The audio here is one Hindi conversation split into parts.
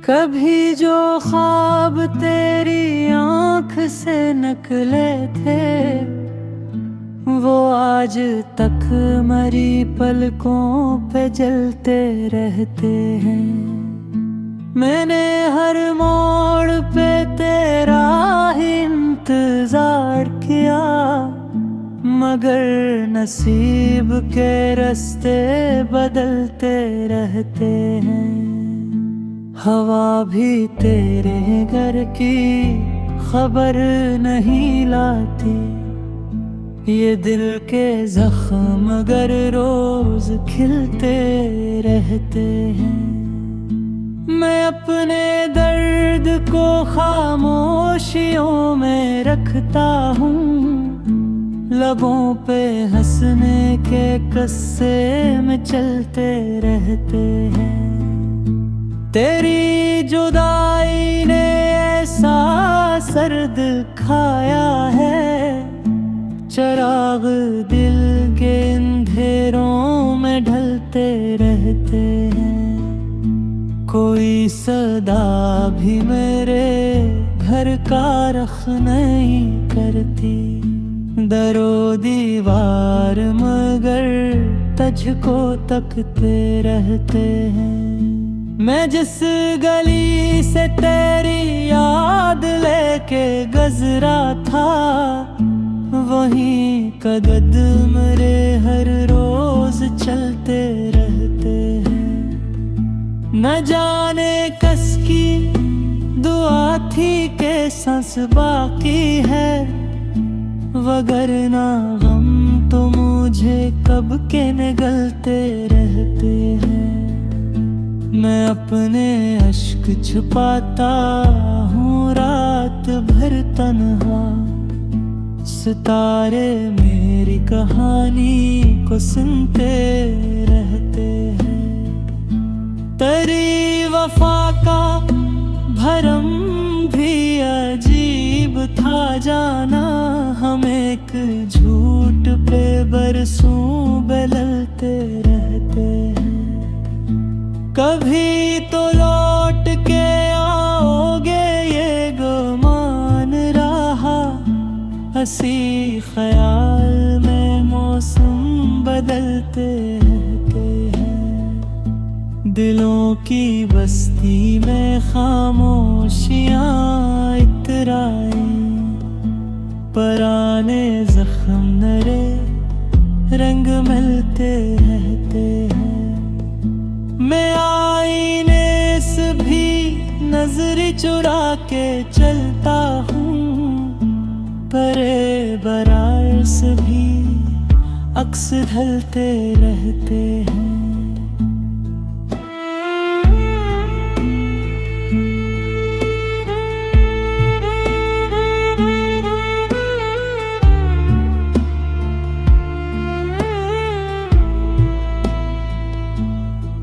कभी जो ख्वाब तेरी आंख से नकले थे, वो आज तक मरी पलकों पे जलते रहते हैं। मैंने हर मोड़ पे तेरा ही इंतजार किया, मगर नसीब के रास्ते बदलते रहते हैं। हवा भी तेरे घर की खबर नहीं लाती, ये दिल के जख्म मगर रोज खिलते रहते हैं। मैं अपने दर्द को खामोशियों में रखता हूँ, लबों पे हंसने के किस्से में चलते रहते हैं। तेरी जुदाई ने ऐसा सर्द खाया है, चिराग दिल के अंधेरों में ढलते रहते हैं। कोई सदा भी मेरे घर का रख नहीं करती, दरो दीवार मगर तुझको तकते रहते हैं। मैं जिस गली से तेरी याद लेके गुजरा था, वहीं कदम मेरे हर रोज चलते रहते हैं। न जाने कस की दुआ थी के सांस बाकी है, वगरना गम तो मुझे कब के निगलते रहते हैं। मैं अपने अश्क छुपाता हूँ रात भर तन्हा, सितारे मेरी कहानी को सुनते रहते हैं। तेरी वफा का भरम भी अजीब था जाना, हम एक झूठ पे बरसों बदलते रहते हैं। कभी तो लौट के आओगे ये गुमान रहा, हंसी ख्याल में मौसम बदलते रहते हैं। दिलों की बस्ती में खामोशियाँ इतराई, पराने जख्म नरे रंग मिलते रहते हैं। मैं आईने से भी नजर चुरा के चलता हूँ, परे बरार से भी अक्स ढलते रहते हैं।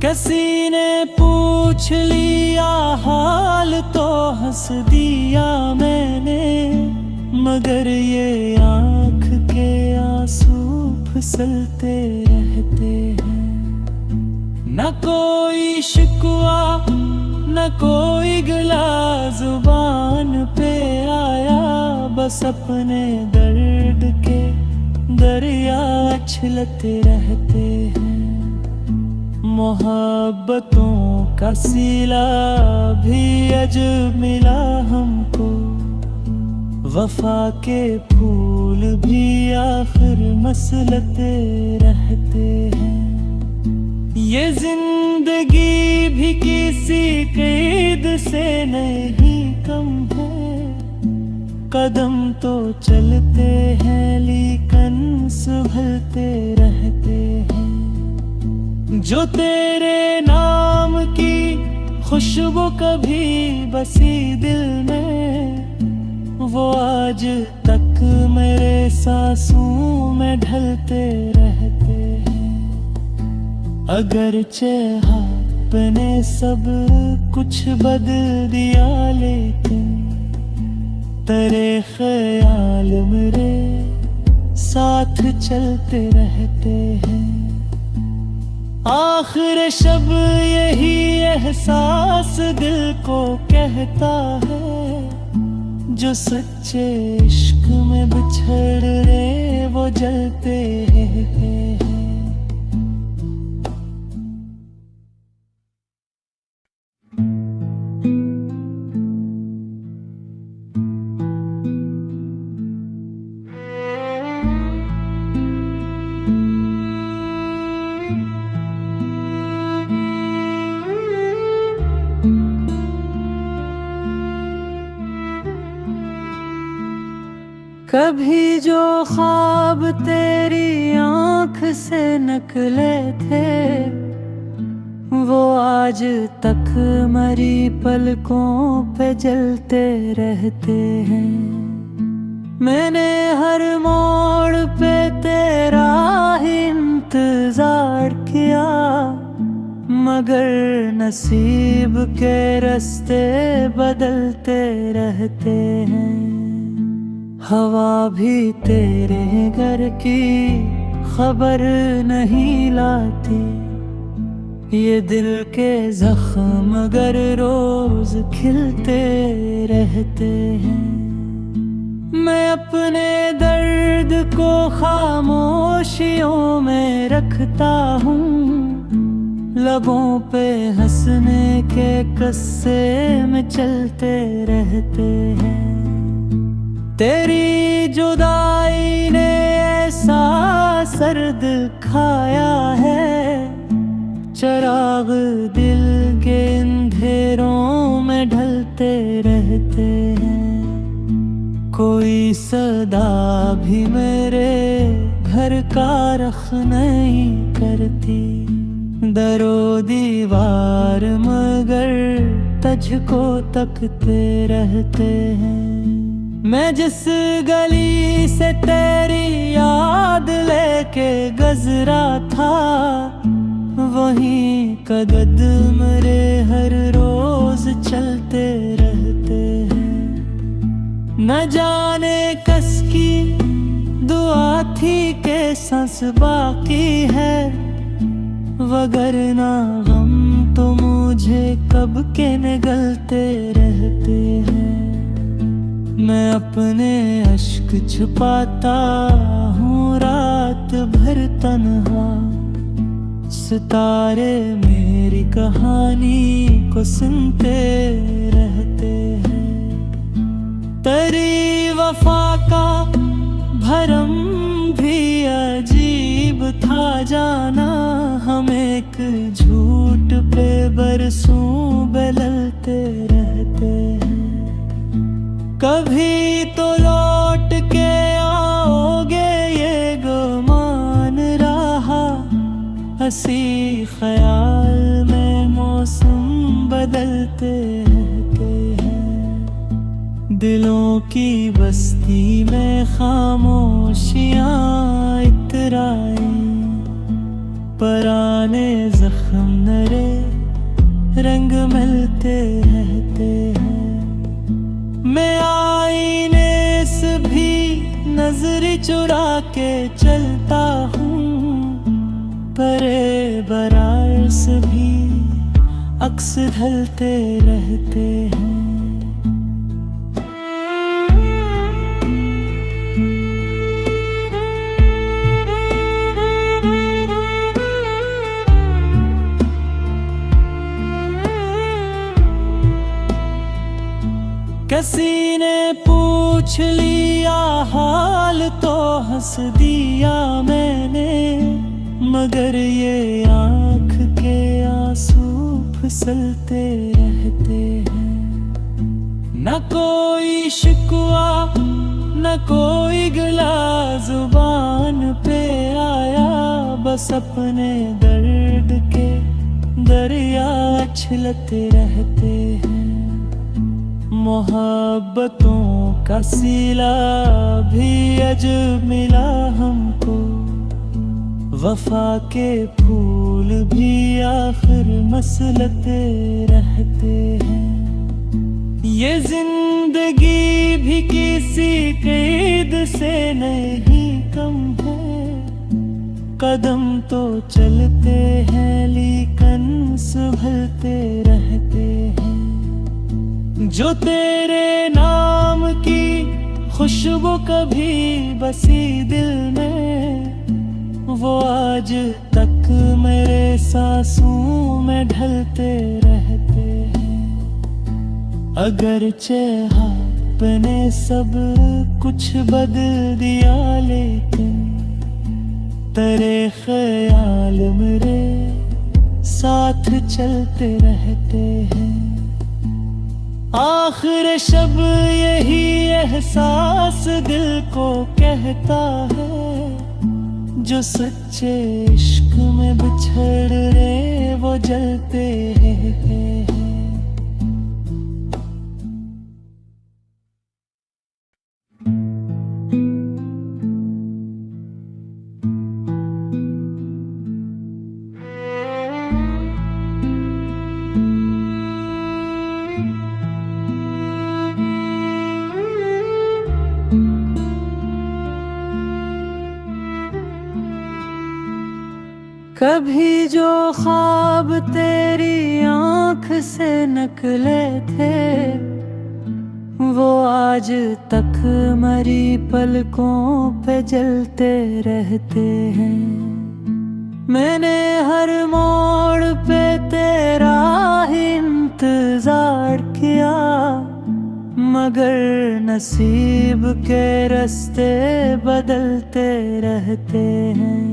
किसी ने पूछ लिया हाल तो हंस दिया मैंने, मगर ये आँख के आंसू फिसलते रहते हैं। न कोई शिकवा न कोई गिला जुबान पे आया, बस अपने दर्द के दरिया छिलते रहते हैं। मोहब्बतों का सिला भी अज मिला हमको, वफा के फूल भी आखिर मसलते रहते हैं। ये जिंदगी भी किसी कैद से नहीं कम है, कदम तो चलते हैं लेकिन संभलते रहते हैं। जो तेरे नाम की खुशबू कभी बसी दिल में, वो आज तक मेरे सांसों में ढलते रहते हैं। अगरचे आपने सब कुछ बदल दिया, लेकिन तेरे ख्याल मेरे साथ चलते रहते हैं। आखिर शब यही एहसास दिल को कहता है, जो सच्चे इश्क में बिछड़ रहे वो जलते हैं। कभी जो ख्वाब तेरी आँख से नकले थे, वो आज तक मरी पलकों पे जलते रहते हैं। मैंने हर मोड़ पे तेरा ही इंतजार किया, मगर नसीब के रास्ते बदलते रहते हैं। हवा भी तेरे घर की खबर नहीं लाती, ये दिल के जख्म मगर रोज खिलते रहते हैं। मैं अपने दर्द को खामोशियों में रखता हूँ, लबों पे हंसने के किस्से में चलते रहते हैं। तेरी जुदाई ने ऐसा सर्द खाया है, चिराग दिल के अंधेरों में ढलते रहते हैं। कोई सदा भी मेरे घर का रख नहीं करती, दरो दीवार मगर तुझको तकते रहते हैं। मैं जिस गली से तेरी याद लेके गुजरा था, वहीं कदम मेरे हर रोज चलते रहते हैं। न जाने कस की दुआ थी के सांस बाकी है, वगरना गम तो मुझे कब के निगलते रहते हैं। मैं अपने अश्क छुपाता हूँ रात भर तन्हा, सितारे मेरी कहानी को सुनते रहते हैं। तेरी वफा का भरम भी अजीब था जाना, हम एक झूठ पे बरसों बदलते रहते हैं। कभी तो लौट के आओगे ये गुमान रहा, हंसी ख्याल में मौसम बदलते रहते हैं। दिलों की बस्ती में खामोशियाँ इतराई, पराने जख्म नरे रंग मिलते रहते हैं। मैं आईने से भी नजर चुरा के चलता हूँ, परे बरार से भी अक्स ढलते रहते हैं। किसी ने पूछ लिया हाल तो हंस दिया मैंने, मगर ये आँख के आंसू फिसलते रहते हैं। न कोई शिकवा न कोई गिला जुबान पे आया, बस अपने दर्द के दरिया छिलते रहते हैं। मोहब्बतों का सिला भी अज मिला हमको, वफा के फूल भी आखिर मसलते रहते हैं। ये जिंदगी भी किसी कैद से नहीं कम है, कदम तो चलते हैं लेकिन संभलते रहते हैं। जो तेरे नाम की खुशबू कभी बसी दिल में, वो आज तक मेरे सांसों में ढलते रहते हैं। अगरचे आपने सब कुछ बदल दिया, लेकिन तेरे ख्याल मेरे साथ चलते रहते हैं। आखिर शब यही एहसास दिल को कहता है, जो सच्चे इश्क में बिछड़ रहे वो जलते हैं। कभी जो ख्वाब तेरी आँख से नकले थे, वो आज तक मरी पलकों पे जलते रहते हैं। मैंने हर मोड़ पे तेरा ही इंतजार किया, मगर नसीब के रास्ते बदलते रहते हैं।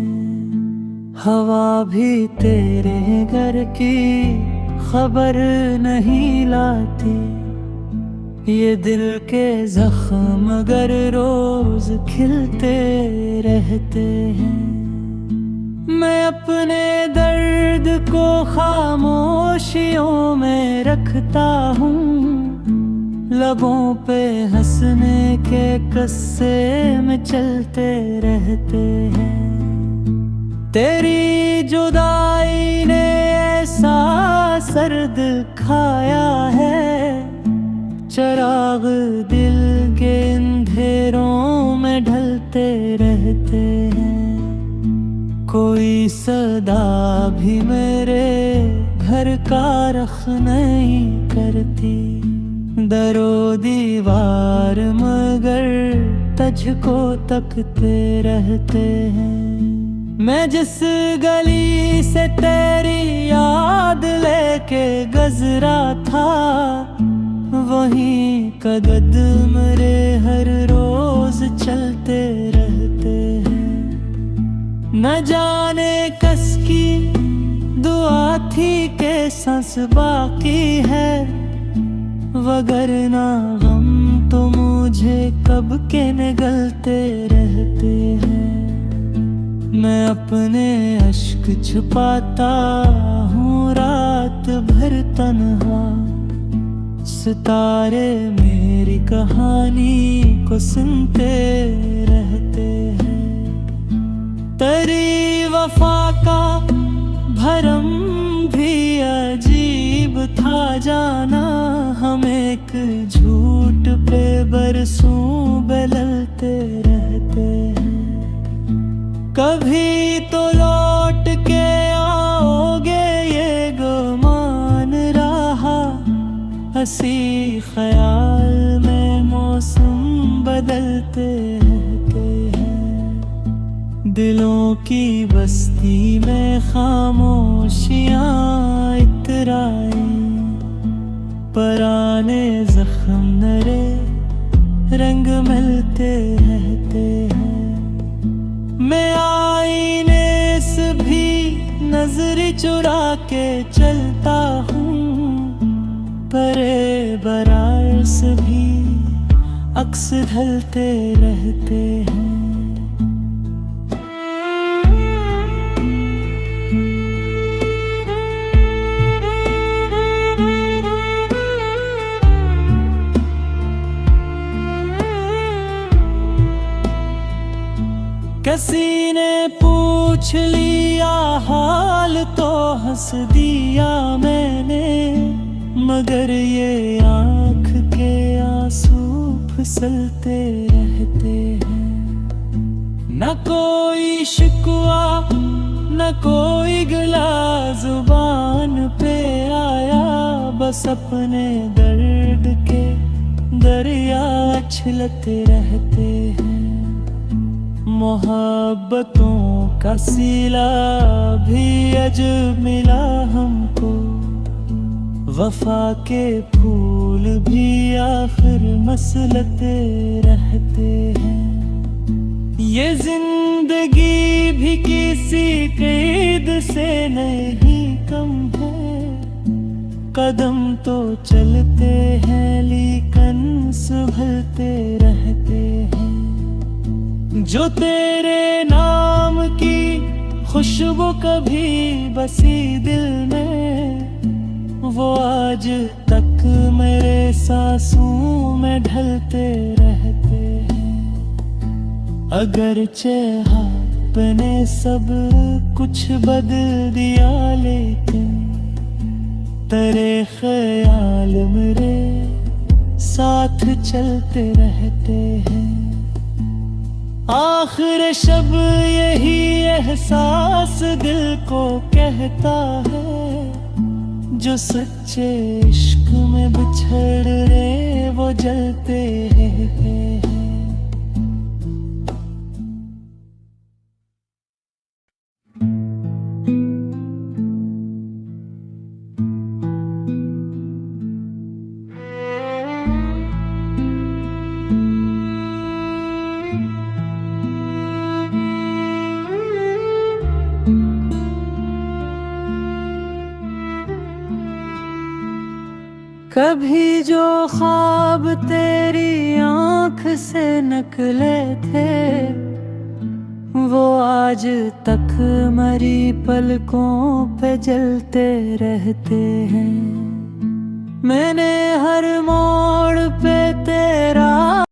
हवा भी तेरे घर की खबर नहीं लाती, ये दिल के जख्म मगर रोज खिलते रहते हैं। मैं अपने दर्द को खामोशियों में रखता हूँ, लबों पे हंसने के किस्से में चलते रहते हैं। तेरी जुदाई ने ऐसा सर्द खाया है, चिराग दिल के अंधेरों में ढलते रहते हैं। कोई सदा भी मेरे घर का रख नहीं करती, दरो दीवार मगर तुझको तकते रहते हैं। मैं जिस गली से तेरी याद लेके गुजरा था, वहीं कदम मेरे हर रोज चलते रहते हैं। न जाने कसकी दुआ थी के सांस बाकी है, वगरना गम तो मुझे कब के निगलते रहते हैं। मैं अपने अश्क छुपाता हूँ रात भर तन्हा, सितारे मेरी कहानी को सुनते रहते हैं। तेरी वफा का भरम भी अजीब था जाना, हम एक झूठ पे बरसों बदलते रहते हैं। कभी तो लौट के आओगे ये गुमान रहा, हंसी ख्याल में मौसम बदलते रहते हैं। दिलों की बस्ती में खामोशियाँ इतराई, पराने जख्म नरे रंग मिलते रहते हैं। मैं आईने से भी नजर चुरा के चलता हूँ, परे बरार से भी अक्स ढलते रहते हैं। किसी ने पूछ लिया हाल तो हंस दिया मैंने, मगर ये आँख के आंसू फिसलते रहते हैं। न कोई शिकवा न कोई गिला जुबान पे आया, बस अपने दर्द के दरिया छिलते रहते हैं। मोहब्बतों का सिला भी अज मिला हमको, वफा के फूल भी आखिर मसलते रहते हैं। ये जिंदगी भी किसी कैद से नहीं कम है, कदम तो चलते हैं लेकिन संभलते रहते हैं। जो तेरे नाम की खुशबू कभी बसी दिल में, वो आज तक मेरे सांसों में ढलते रहते हैं। अगरचे आपने सब कुछ बदल दिया, लेकिन तेरे ख्याल मेरे साथ चलते रहते हैं। आखिर शब यही एहसास दिल को कहता है, जो सच्चे इश्क में बिछड़ रहे वो जलते हैं। कभी जो ख्वाब तेरी आँख से निकले थे, वो आज तक मरी पलकों पे जलते रहते हैं। मैंने हर मोड़ पे तेरा